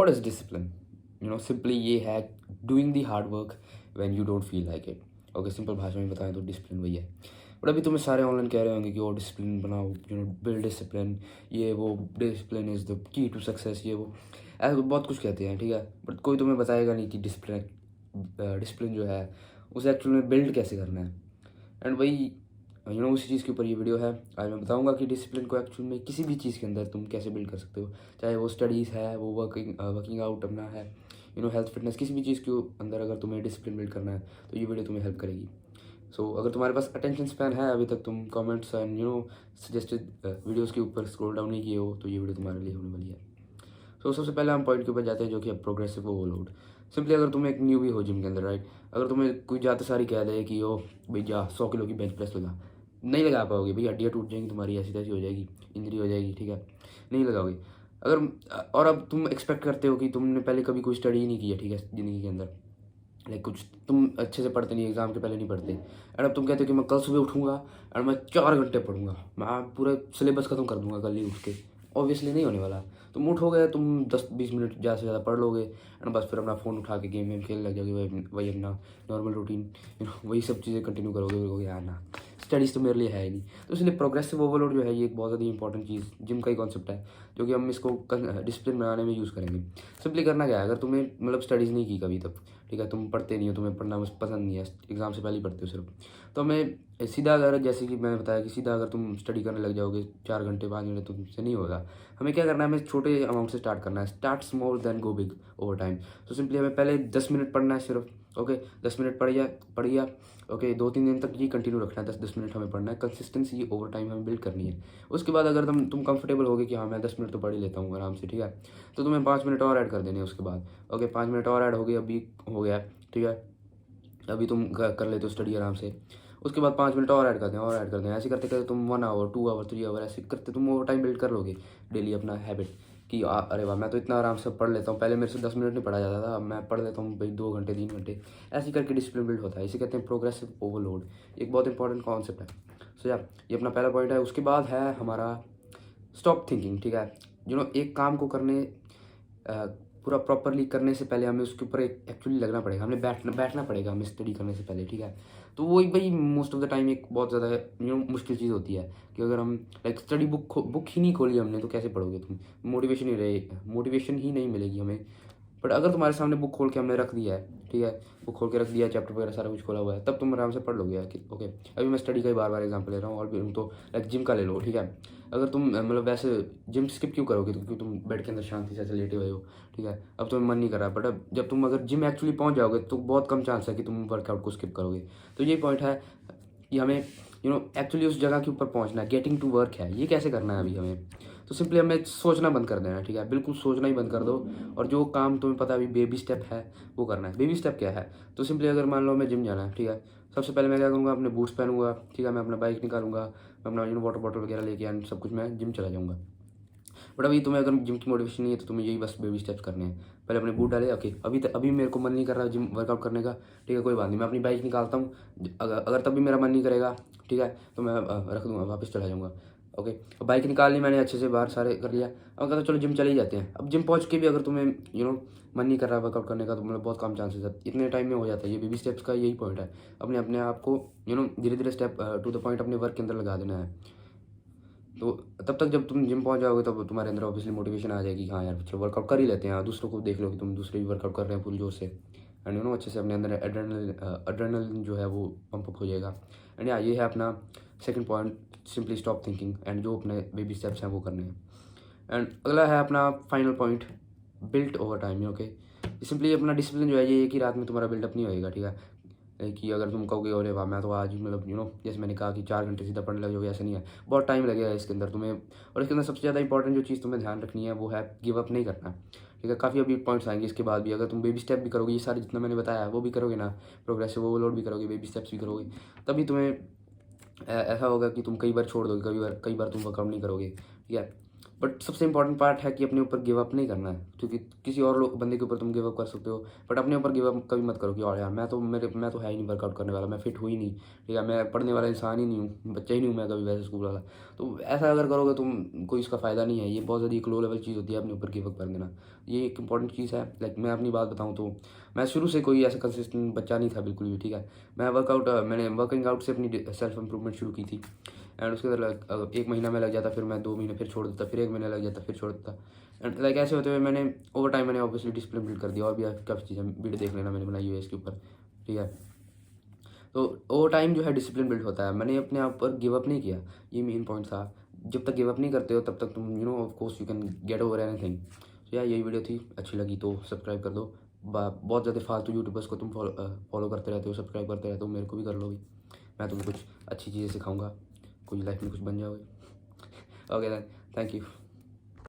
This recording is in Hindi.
What is discipline? सिंपली ये है doing the hard work when you don't feel like it. Okay, simple भाषा में बताएं तो डिसिप्लिन वही है। बट अभी तुम्हें सारे ऑनलाइन कह रहे होंगे कि वो डिसिप्लिन बनाओ, बिल्ड डिसिप्लिन, ये वो, discipline is the key to success, ये वो, ऐसा बहुत कुछ कहते हैं, ठीक है। बट कोई तुम्हें बताएगा नहीं कि डिसिप्लिन जो है उसे एक्चुअल में बिल्ड कैसे करना है। एंड वही उसी चीज़ के ऊपर ये वीडियो है। आज मैं बताऊंगा कि डिसिप्लिन को एक्चुअल में किसी भी चीज़ के अंदर तुम कैसे बिल्ड कर सकते हो, चाहे वो स्टडीज़ है, वो वर्किंग आउट अपना है, हेल्थ फिटनेस, किसी भी चीज़ के अंदर अगर तुम्हें डिसिप्लिन बिल्ड करना है तो ये वीडियो तुम्हें हेल्प करेगी। सो अगर तुम्हारे पास अटेंशन स्पैन है, अभी तक तुम कमेंट्स एंड सजेस्टेड वीडियोज़ के ऊपर स्क्रॉल डाउन नहीं किए हो, तो ये वीडियो तुम्हारे लिए होने वाली है। सो सबसे पहले हम पॉइंट के ऊपर जाते हैं, जो कि है प्रोग्रेसिव ओवरलोड। सिंपली अगर तुम एक न्यूबी हो जिम के अंदर, राइट, अगर तुम्हें कोई जाते सारी कह दे कि ओ भाई जा 100 किलो की बेंच प्रेस लगा, नहीं लगा पाओगे भाई, हड्डियाँ टूट जाएंगी तुम्हारी, ऐसी तैसी हो जाएगी, इंजरी हो जाएगी, ठीक है, नहीं लगाओगे। और अब तुम एक्सपेक्ट करते हो कि तुमने पहले कभी कोई स्टडी ही नहीं की है, ठीक है, ज़िंदगी के अंदर, लाइक कुछ तुम अच्छे से पढ़ते नहीं, एग्जाम के पहले नहीं पढ़ते, और अब तुम कहते हो कि मैं कल सुबह उठूंगा और मैं 4 घंटे पढ़ूंगा, मैं पूरा सिलेबस खत्म कर दूंगा कल ही उठ के। ऑब्वियसली नहीं होने वाला। तुम उठोगे, तुम 10-20 मिनट ज़्यादा से ज़्यादा पढ़ लोगे एंड बस फिर अपना फ़ोन उठा के गेम वेम खेलने लग जाओगे, वही अपना नॉर्मल रूटीन, वही सब चीज़ें कंटिन्यू करोगे यार ना, स्टडीज़ तो मेरे लिए है ही नहीं। तो इसलिए प्रोग्रेसिव ओवरलोड जो है ये एक बहुत ज़्यादा इंपॉर्टेंट चीज़, जिम का ही कॉन्सेप्ट है, जो कि हम इसको डिसिप्लिन बनाने में यूज़ करेंगे। सिंपली करना क्या है, अगर तुम्हें मतलब स्टडीज़ नहीं की कभी तक, ठीक है, तुम पढ़ते नहीं हो, तुम्हें पढ़ना बस पसंद नहीं है, एग्ज़ाम से पहले ही पढ़ते हो सिर्फ, तो हमें सीधा, अगर जैसे कि मैंने बताया कि सीधा अगर तुम स्टडी करने लग जाओगे 4 घंटे 5 घंटे, तो तुमसे नहीं होगा। हमें क्या करना है, हमें छोटे अमाउंट से स्टार्ट करना है, start small then go big over time. तो सिंपली हमें पहले 10 मिनट पढ़ना है सिर्फ। ओके, 10 मिनट पढ़िया। ओके, 2-3 दिन तक ये कंटिन्यू रखना है, 10-10 मिनट हमें पढ़ना है, कंसिस्टेंसी ओवर टाइम हमें बिल्ड करनी है। उसके बाद अगर तुम कंफर्टेबल होगे कि हाँ मैं 10 मिनट तो पढ़ ही लेता हूँ आराम से, ठीक है, तो तुम्हें 5 मिनट और ऐड कर देने हैं उसके बाद। ओके, 5 मिनट और ऐड हो गए, अभी हो गया, ठीक है, अभी तुम कर लेते हो स्टडी आराम से, उसके बाद 5 मिनट और ऐड कर दें, और ऐड कर दें, ऐसे करते करते तुम 1 आवर 2 आवर 3 आवर ऐसे करते तुम ओवर टाइम बिल्ड कर लोगे डेली अपना हैबिट, कि अरे वाह मैं तो इतना आराम से पढ़ लेता हूँ, पहले मेरे से 10 मिनट नहीं पढ़ा जाता था, अब मैं पढ़ लेता हूँ भाई 2 घंटे 3 घंटे, ऐसे करके डिसिप्लिन बिल्ड होता है। इसे कहते हैं प्रोग्रेसिव ओवरलोड, एक बहुत इंपॉर्टेंट कॉन्सेप्ट है। सो यार ये अपना पहला पॉइंट है। उसके बाद है हमारा स्टॉप थिंकिंग, ठीक है। एक काम को करने पूरा प्रॉपरली करने से पहले हमें उसके ऊपर एक एक्चुअली लगना पड़ेगा, हमें बैठना पड़ेगा हमें स्टडी करने से पहले, ठीक है। तो वही भाई मोस्ट ऑफ द टाइम एक बहुत ज़्यादा मुश्किल चीज़ होती है कि अगर हम लाइक स्टडी बुक ही नहीं खोली हमने, तो कैसे पढ़ोगे तुम, मोटिवेशन ही नहीं मिलेगी हमें। बट अगर तुम्हारे सामने बुक खोल के हमने रख दिया है, ठीक है, बुक खोल के रख दिया है, चैप्टर वगैरह सारा कुछ खोला हुआ है, तब तुम आराम से पढ़ लोगे यार कि ओके। अभी मैं स्टडी का ही बार बार एग्जाम्पल ले रहा हूँ, और भी तो लाइक जिम का ले लो, ठीक है। अगर तुम मतलब वैसे जिम स्किप क्यों करोगे, क्योंकि तुम बेड के अंदर शांति से ऐसे लेटे हुए हो, ठीक है, अब तुम्हें मन नहीं कर रहा, बट अब जब तुम अगर जिम एक्चुअली पहुँच जाओगे तो बहुत कम चांस है कि तुम वर्कआउट को स्किप करोगे। तो ये पॉइंट है कि हमें एक्चुअली उस जगह के ऊपर पहुँचना है, गेटिंग टू वर्क है, ये कैसे करना है अभी हमें। तो सिंपली हमें सोचना बंद कर देना है, ठीक है, बिल्कुल सोचना ही बंद कर दो, और जो काम तुम्हें पता है अभी बेबी स्टेप है वो करना है। बेबी स्टेप क्या है, तो सिंपली अगर मान लो मैं जिम जाना है, ठीक है, सबसे पहले मैं क्या करूँगा, अपने बूट्स पहनूंगा, ठीक है, मैं अपना बाइक निकालूंगा, मैं अपना वाटर बॉटल वगैरह लेके एंड सब कुछ मैं जिम चला जाऊँगा। बट अभी तुम्हें अगर जिम की मोटिवेशन नहीं है, तो तुम्हें यही बस बेबी स्टेप्स करने हैं। पहले अपने बूट डाले, ओके, अभी मेरे को मन नहीं कर रहा जिम वर्कआउट करने का, ठीक है, कोई बात नहीं, मैं अपनी बाइक निकालता हूँ, अगर तब भी मेरा मन नहीं करेगा, ठीक है, तो मैं रख दूँगा, वापस चला जाऊँगा। ओके, अब बाइक निकाल ली मैंने, अच्छे से बाहर सारे कर लिया, अब कहता चलो जिम चले ही जाते हैं। अब जिम पहुँच के भी अगर तुम्हें मन नहीं कर रहा वर्कआउट करने का, तो मतलब बहुत कम चांसेस है, इतने टाइम में हो जाता है। ये बेबी स्टेप्स का यही पॉइंट है, अपने आप को धीरे धीरे स्टेप टू द पॉइंट अपने वर्क के अंदर लगा देना है। तो तब तक जब तुम जिम पहुंच जाओगे, तब तुम्हारे अंदर ऑब्वियसली मोटिवेशन आ जाएगी, हाँ यार चलो वर्कआउट कर ही लेते हैं, दूसरों को देख लो कि तुम दूसरे भी वर्कआउट कर रहे हैं फुल जोर से, एंड अच्छे से अपने अंदर एड्रेनलिन जो है वो पंप अप हो जाएगा। एंड या ये है अपना second point, simply stop thinking, and जो अपने बेबी स्टेप्स हैं वो करने हैं। एंड अगला है अपना final point, built over time. Okay, simply अपना डिसिप्लिन जो है ये एक ही रात में तुम्हारा बिल्डअप नहीं होएगा, ठीक है, कि अगर तुम कहोगे अरे वाह मैं तो आज मतलब जैसे मैंने कहा कि 4 घंटे सीधा पढ़ने लग जाओगे, ऐसा नहीं है, बहुत टाइम लगेगा इसके अंदर तुम्हें। और इसके अंदर सबसे ज़्यादा इंपॉर्टेंट जो चीज़ तुम्हें ध्यान रखनी है वो है गिव अप नहीं करना, ठीक है। काफ़ी अभी पॉइंट्स आएंगे इसके बाद भी, अगर तुम बेबी स्टेप भी करोगे, ये सारे जितना मैंने बताया वो भी करोगे ना, प्रोग्रेसिव ओवरलोड भी करोगे, बेबी स्टेप्स भी करोगे, तभी तुम्हें ऐसा होगा कि तुम कई बार छोड़ दोगे, कई बार तुम वर्कआउट नहीं करोगे, ठीक है। बट सबसे इंपॉर्टेंट पार्ट है कि अपने ऊपर गिव अप नहीं करना है, क्योंकि किसी और लोग बंदे के ऊपर तुम गिव अप कर सकते हो, बट अपने ऊपर गिव अप कभी मत करो कि और यार मैं तो है ही नहीं वर्कआउट करने वाला, मैं फिट हुई नहीं, ठीक है, मैं पढ़ने वाला इंसान ही नहीं हूँ, बच्चा ही नहीं हूँ मैं कभी वैसे स्कूल वाला। तो ऐसा अगर करोगे तुम, कोई इसका फ़ायदा नहीं है। ये बहुत ज़्यादा एक लो लेवल चीज़ होती है अपने ऊपर गिव अप कर देना। ये एक इंपॉर्टेंट चीज़ है। लाइक मैं अपनी बात बताऊँ तो मैं शुरू से कोई ऐसा कंसिस्टेंट बच्चा नहीं था बिल्कुल भी, ठीक है। मैंने वर्किंग आउट से अपनी सेल्फ इंप्रूवमेंट शुरू की थी, एंड उसके बाद 1 महीना में लग जाता, फिर मैं 2 महीने फिर छोड़ देता, फिर 1 महीना लग जाता, फिर छोड़ देता। एंड लाइक ऐसे होते हुए मैंने ओवर टाइम मैंने ऑब्वियसली डिसिप्लिन बिल्ड कर दिया। और भी काफ़ी चीज़ें वीडियो देख लेना, मैंने बनाई हुई है इसके ऊपर, ठीक है। तो ओवर टाइम जो है डिसिप्लिन बिल्ड होता है। मैंने अपने आप पर गिव अप नहीं किया, ये मेन पॉइंट था। जब तक गिव अप नहीं करते हो तब तक तुम of course you can get over anything. तो यार यही वीडियो थी, अच्छी लगी तो सब्सक्राइब कर दो। बहुत ज़्यादा फालतू यूट्यूबर्स को तुम फॉलो करते रहते हो, सब्सक्राइब करते रहते हो, मेरे को भी कर लो भाई। मैं तुम्हें कुछ अच्छी चीज़ें सिखाऊंगा, कोई लाइफ में कुछ बन जाओगे। Okay then, thank you.